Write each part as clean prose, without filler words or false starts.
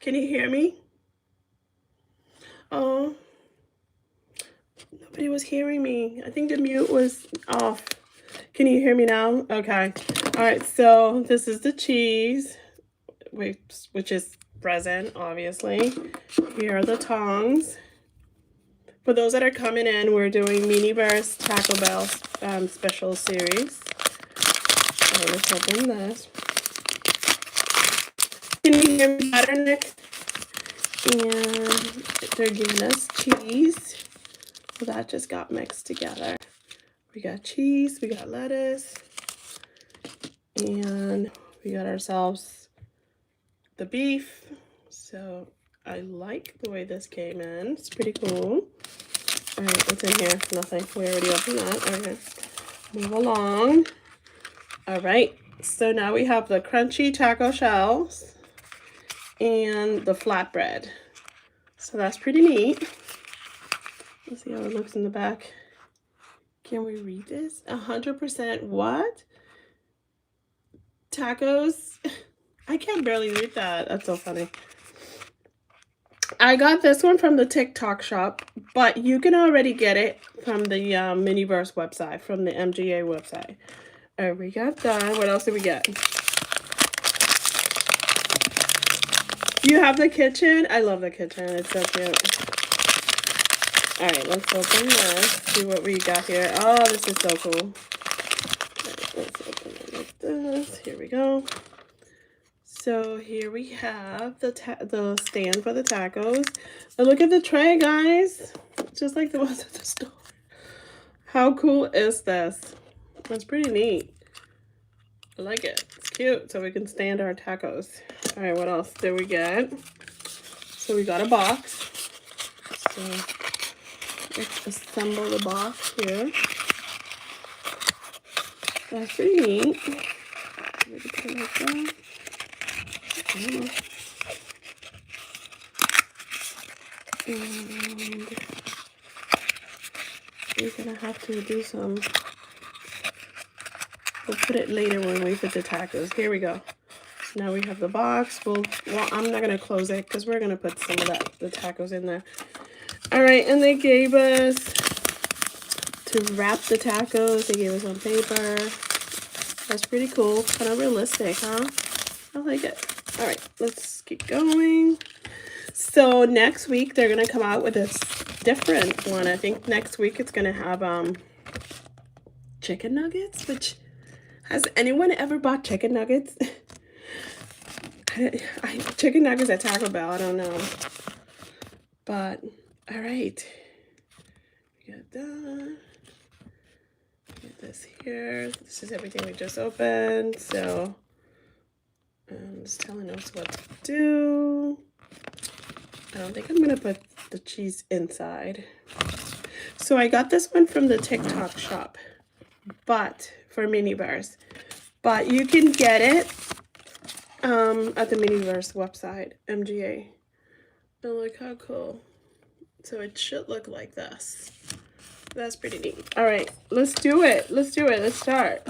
Can you hear me? Oh, nobody was hearing me. I think the mute was off. Can you hear me now? Okay. All right, so this is the cheese, which is present, obviously. Here are the tongs. For those that are coming in, we're doing Miniverse Taco Bell special series. So let's open this. Can you hear me better, Nick? And they're giving us cheese. So that just got mixed together. We got cheese, we got lettuce, and we got ourselves the beef. So I like the way this came in. It's pretty cool. All right, what's in here? Nothing. We already opened that. Okay, move along. All right, so now we have the crunchy taco shells and the flatbread. So that's pretty neat. Let's see how it looks in the back. Can we read this? 100% what? Tacos? I can barely read that. That's so funny. I got this one from the TikTok shop, but you can already get it from the Miniverse website, from the MGA website. All right, we got that. What else did we get? You have the kitchen? I love the kitchen. It's so cute. All right, let's open this. See what we got here. Oh, this is so cool. Right, let's open it like this. Here we go. So here we have the stand for the tacos. And look at the tray, guys. Just like the ones at the store. How cool is this? That's pretty neat. I like it. It's cute. So we can stand our tacos. All right, what else did we get? So we got a box. So let's assemble the box here. That's pretty neat. Maybe put it like that. And we're gonna have to do some. We'll put it later when we put the tacos. Here we go. So now we have the box. Well, I'm not gonna close it because we're gonna put some of the tacos in there. All right, and they gave us to wrap the tacos. They gave us on paper. That's pretty cool. Kind of realistic, huh? I like it. All right, let's keep going. So next week they're gonna come out with a different one. I think next week it's gonna have chicken nuggets. Which, has anyone ever bought chicken nuggets? Chicken nuggets at Taco Bell. I don't know. But all right, we got that. Get this here. This is everything we just opened. So it's telling us what to do. I don't think I'm gonna put the cheese inside. So I got this one from the TikTok shop, but for Miniverse. But you can get it at the Miniverse website, MGA. And look how cool. So it should look like this. That's pretty neat. All right, let's do it. Let's do it. Let's start.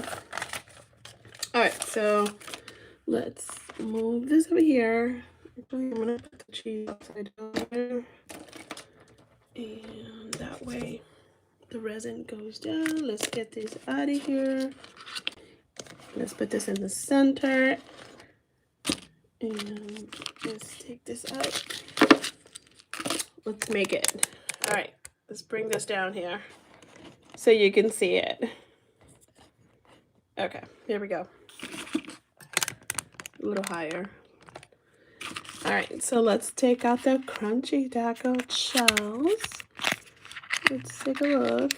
All right, so let's move this over here. I'm gonna put the cheese upside down there. And that way the resin goes down. Let's get this out of here. Let's put this in the center. And let's take this out. Let's make it. All right, let's bring this down here so you can see it. Okay, here we go. A little higher. All right, so let's take out the crunchy taco shells. Let's take a look.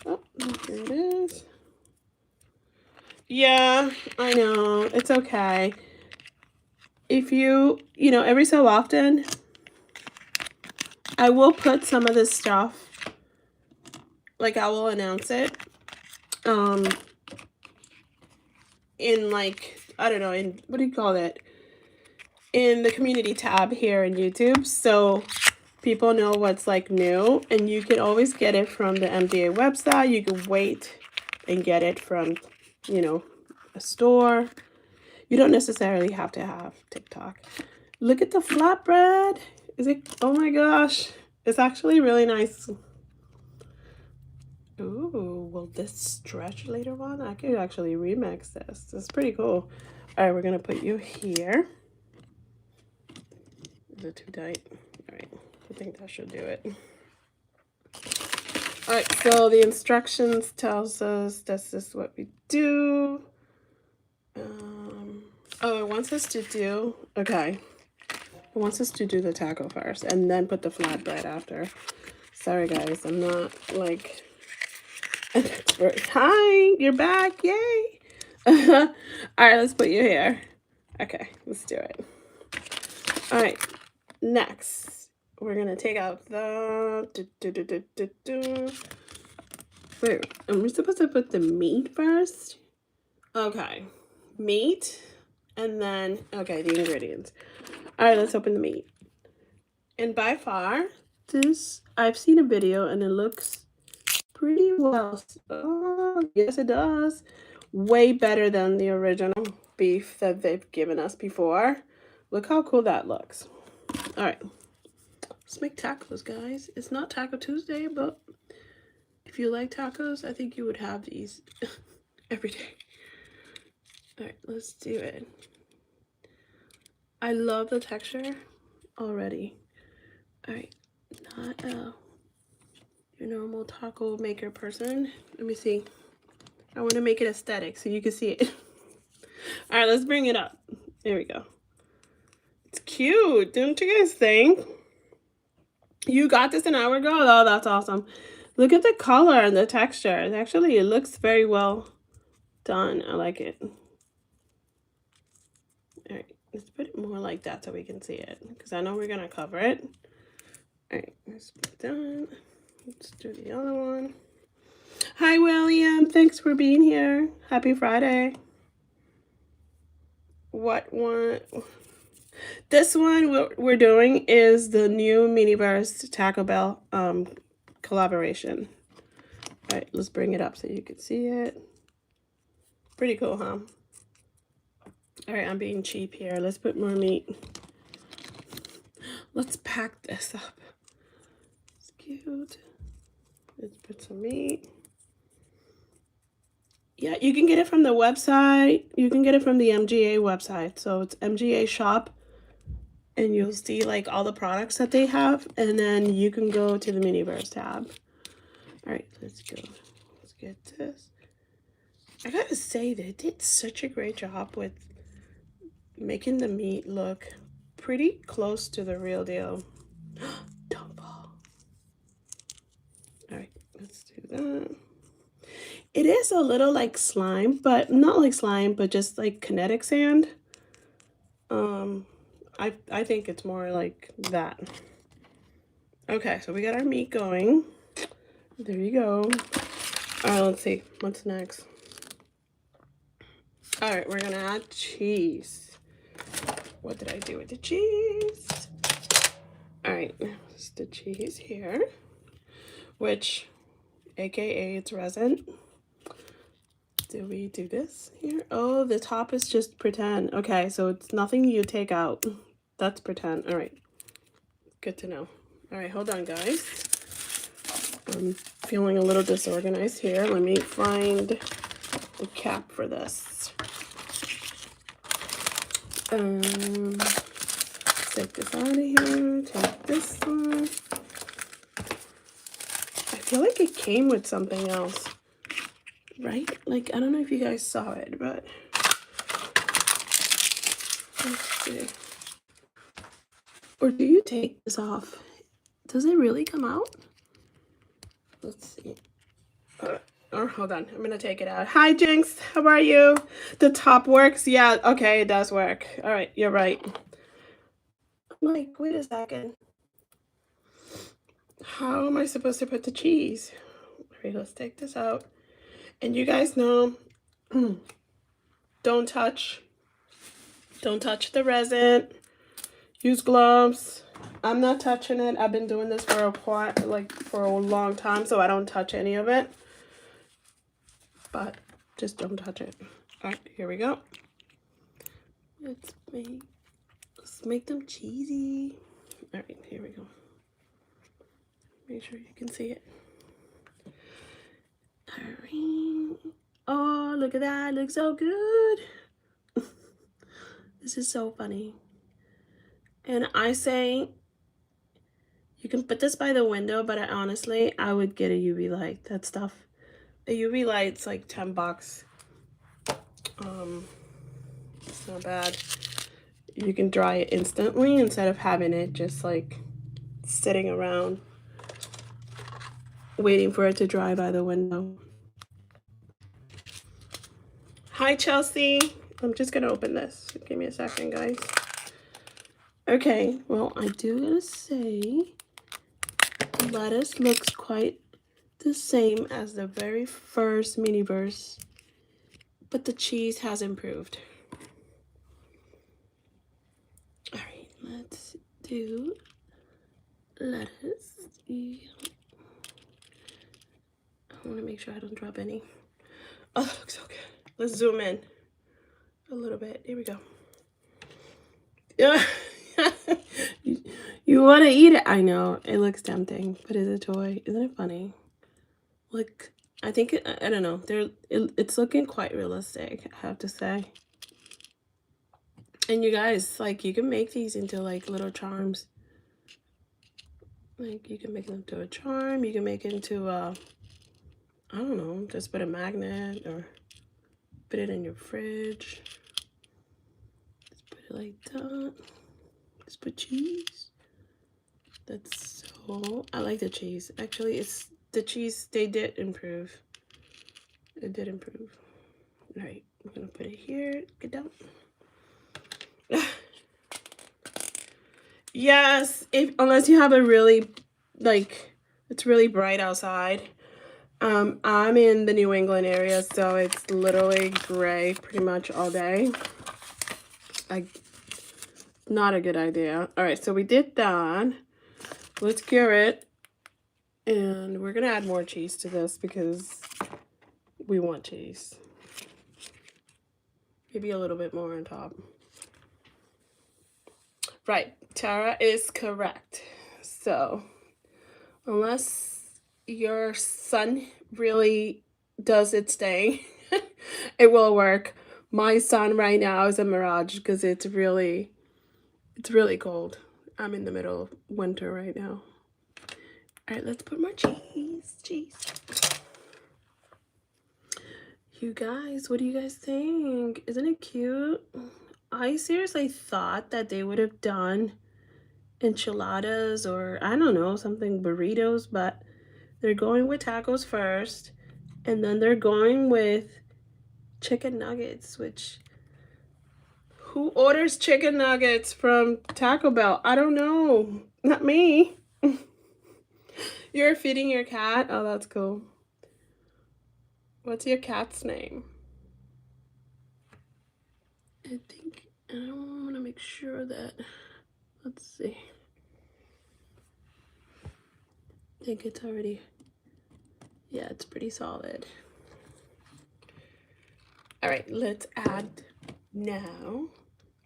Oh, here it is. Yeah, I know. It's okay. If you know, every so often, I will put some of this stuff, like I will announce it, in like, I don't know, in, what do you call it? In the community tab here in YouTube. So people know what's like new, and you can always get it from the MDA website. You can wait and get it from, you know, a store. You don't necessarily have to have TikTok. Look at the flatbread. Is it? Oh my gosh. It's actually really nice. Ooh, will this stretch later on? I could actually remix this. It's pretty cool. All right, we're gonna put you here. Is it too tight? All right, I think that should do it. All right, so the instructions tells us this is what we do. Oh, it wants us to do, okay. It wants us to do the taco first and then put the flatbread after. Sorry guys, I'm not like an expert. Hi, you're back, yay. All right, let's put you here. Okay, let's do it. All right, next, we're gonna take out the, wait, am we supposed to put the meat first? Okay, meat, and then, okay, the ingredients. All right, let's open the meat. And by far, this, I've seen a video and it looks pretty well. Oh, yes, it does. Way better than the original beef that they've given us before. Look how cool that looks. All right, let's make tacos, guys. It's not Taco Tuesday, but if you like tacos, I think you would have these every day. All right, let's do it. I love the texture already. All right, not your normal taco maker person. Let me see. I want to make it aesthetic so you can see it. All right, let's bring it up. There we go. It's cute, don't you guys think? You got this an hour ago? Oh, that's awesome. Look at the color and the texture. Actually, it looks very well done. I like it. All right, let's put it more like that so we can see it, because I know we're gonna cover it. All right, let's put that. Let's do the other one. Hi, William. Thanks for being here. Happy Friday. What one? This one we're doing is the new Miniverse Taco Bell collaboration. All right, let's bring it up so you can see it. Pretty cool, huh? All right, I'm being cheap here. Let's put more meat. Let's pack this up. It's cute. Let's put some meat. Yeah, you can get it from the website. You can get it from the MGA website. So it's MGA shop. And you'll see like all the products that they have. And then you can go to the Miniverse tab. All right, let's go. Let's get this. I gotta say, they did such a great job with making the meat look pretty close to the real deal. Don't fall. All right, let's do that. It is a little like slime, but not like slime, but just like kinetic sand. I think it's more like that. Okay, so we got our meat going. There you go. All right, let's see. What's next? All right, we're gonna add cheese. What did I do with the cheese? All right, it's the cheese here, which, AKA it's resin. Do we do this here? Oh, the top is just pretend. Okay, so it's nothing you take out. That's pretend. All right, good to know. All right, hold on, guys. I'm feeling a little disorganized here. Let me find the cap for this. Take this out of here. Take this one. I feel like it came with something else, right? Like, I don't know if you guys saw it, but let's see. Or do you take this off? Does it really come out? Let's see. Or hold on, I'm gonna take it out. Hi, Jinx, how are you? The top works? Yeah, okay, it does work. All right, you're right. I'm like, wait a second. How am I supposed to put the cheese? All right, let's take this out. And you guys know, don't touch the resin. Use gloves. I'm not touching it. I've been doing this for a long time, so I don't touch any of it. But just don't touch it. All right, here we go. Let's make them cheesy. All right, here we go. Make sure you can see it. All right. Oh, look at that. It looks so good. This is so funny. And I say you can put this by the window, but honestly, I would get a UV light. That stuff. A UV light's like $10. It's not bad. You can dry it instantly instead of having it just like sitting around waiting for it to dry by the window. Hi, Chelsea. I'm just gonna open this. Give me a second, guys. Okay, well, I do gotta say, lettuce looks quite the same as the very first Miniverse, but the cheese has improved. All right, let's do lettuce. I want to make sure I don't drop any. Oh, that looks so good. Let's zoom in a little bit. Here we go. Yeah. You want to eat it? I know it looks tempting, but it's a toy. Isn't it funny? Like, I think I don't know. It's looking quite realistic, I have to say. And you guys, like, you can make these into like little charms. Like, you can make them into a charm. You can make it into I don't know, just put a magnet or put it in your fridge. Just put it like that. Just put cheese. That's so, I like the cheese. Actually, it's the cheese, they did improve. It did improve. All right, I'm gonna put it here. Get down. Yes, unless you have a really, like, it's really bright outside. I'm in the New England area, so it's literally gray pretty much all day. Not a good idea. All right, so we did that. Let's cure it. And we're gonna add more cheese to this because we want cheese. Maybe a little bit more on top. Right, Tara is correct. So, unless your son really does its thing, it will work. My son right now is a mirage because it's really cold. I'm in the middle of winter right now. All right, let's put more cheese. You guys, what do you guys think? Isn't it cute? I seriously thought that they would have done enchiladas or I don't know, something burritos, but they're going with tacos first, and then they're going with chicken nuggets, which who orders chicken nuggets from Taco Bell? I don't know. Not me. You're feeding your cat? Oh, that's cool. What's your cat's name? I don't want to make sure that, let's see. I think it's already, yeah, it's pretty solid. All right, let's add now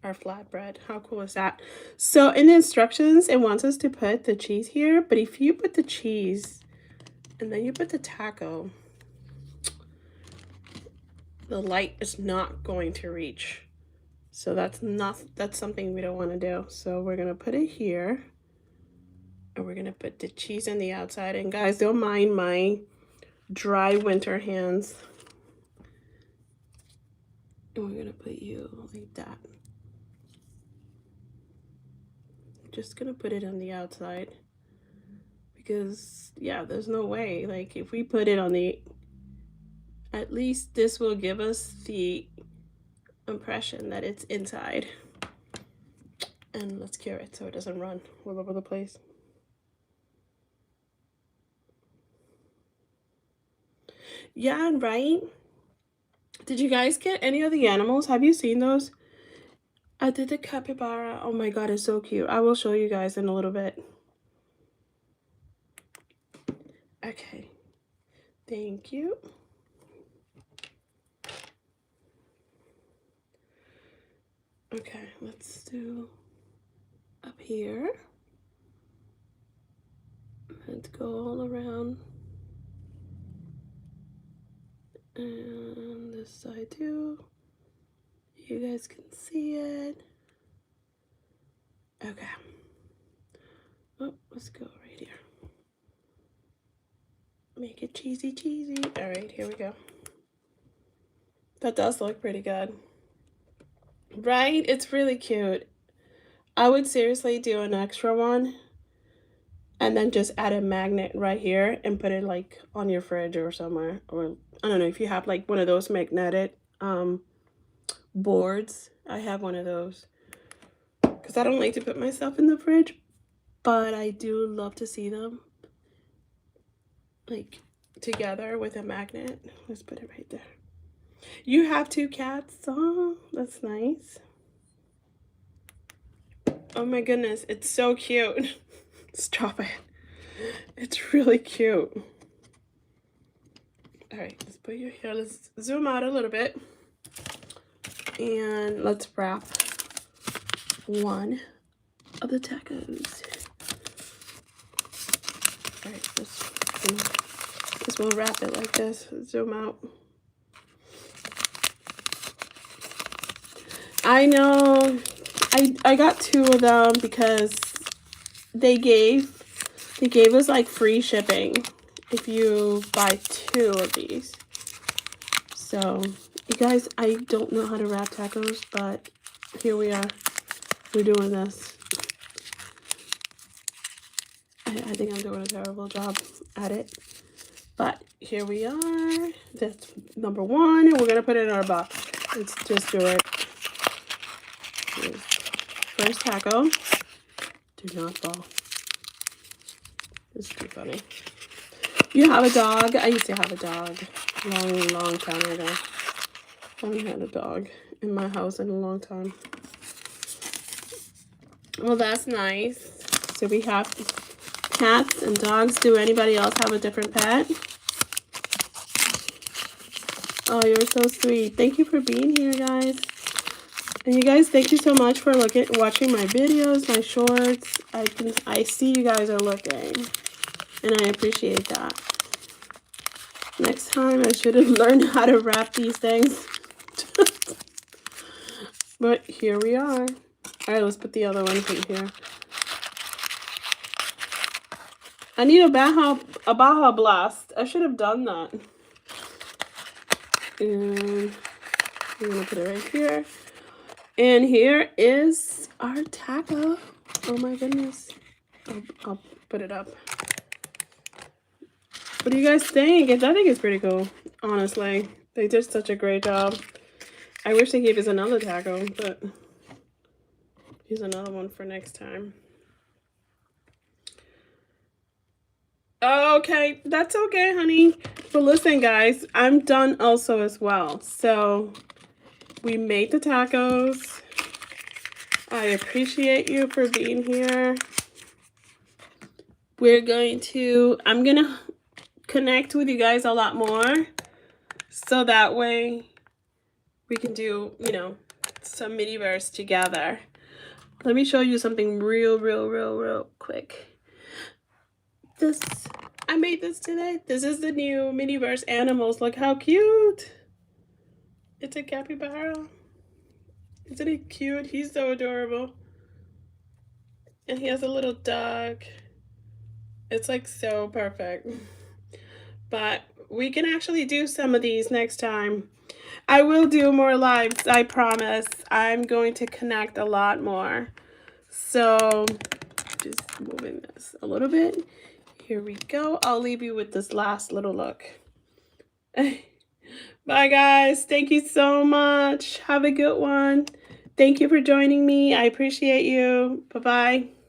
our flatbread. How cool is that? So in the instructions, it wants us to put the cheese here, but if you put the cheese and then you put the taco, the light is not going to reach. So that's something we don't want to do. So we're gonna put it here, and we're gonna put the cheese on the outside. And guys, don't mind my dry winter hands. And we're gonna put you like that. Just gonna put it on the outside because yeah, there's no way, like if we put it on the, at least this will give us the impression that it's inside. And let's cure it so it doesn't run all over the place. Yeah, right? Did you guys get any of the animals? Have you seen those? I did the capybara. Oh my god, it's so cute. I will show you guys in a little bit. Okay. Thank you. Okay, let's do up here. Let's go all around. And this side too. You guys can see it. Okay. Oh, let's go right here. Make it cheesy, cheesy. All right, here we go. That does look pretty good. Right? It's really cute. I would seriously do an extra one and then just add a magnet right here and put it like on your fridge or somewhere. Or I don't know if you have like one of those magnetic boards. I have one of those because I don't like to put myself in the fridge, but I do love to see them like together with a magnet. Let's put it right there. You have 2 cats. Oh, that's nice. Oh my goodness, it's so cute. Stop it. It's really cute. All right, let's put you here. Let's zoom out a little bit. And let's wrap one of the tacos. All right, this will wrap it like this. Zoom out. I know. I got 2 of them because they gave us like free shipping if you buy 2 of these. So, you guys, I don't know how to wrap tacos, but here we are. We're doing this. I think I'm doing a terrible job at it. But here we are. That's number 1, and we're gonna put it in our box. Let's just do it. First taco. Do not fall. This is too funny. You have a dog? I used to have a dog. Long time ago. I haven't had a dog in my house in a long time. Well, that's nice. So we have cats and dogs. Do anybody else have a different pet? Oh, you're so sweet. Thank you for being here, guys. And you guys, thank you so much for watching my videos, my shorts. I see you guys are looking, and I appreciate that. Next time, I should have learned how to wrap these things. But here we are. All right, let's put the other ones in here. I need a Baja Blast. I should have done that. And I'm gonna put it right here. And here is our taco. Oh my goodness. I'll put it up. What do you guys think? I think it's pretty cool, honestly. They did such a great job. I wish they gave us another taco, but here's another one for next time. Okay, that's okay, honey. But listen, guys, I'm done also as well. So we made the tacos. I appreciate you for being here. I'm gonna connect with you guys a lot more, so that way we can do, you know, some Miniverse together. Let me show you something real quick. I made this today. This is the new Miniverse animals. Look how cute. It's a capybara. Isn't he cute? He's so adorable. And he has a little dog. It's like so perfect. But we can actually do some of these next time. I will do more lives, I promise. I'm going to connect a lot more. So just moving this a little bit. Here we go. I'll leave you with this last little look. Bye, guys. Thank you so much. Have a good one. Thank you for joining me. I appreciate you. Bye-bye.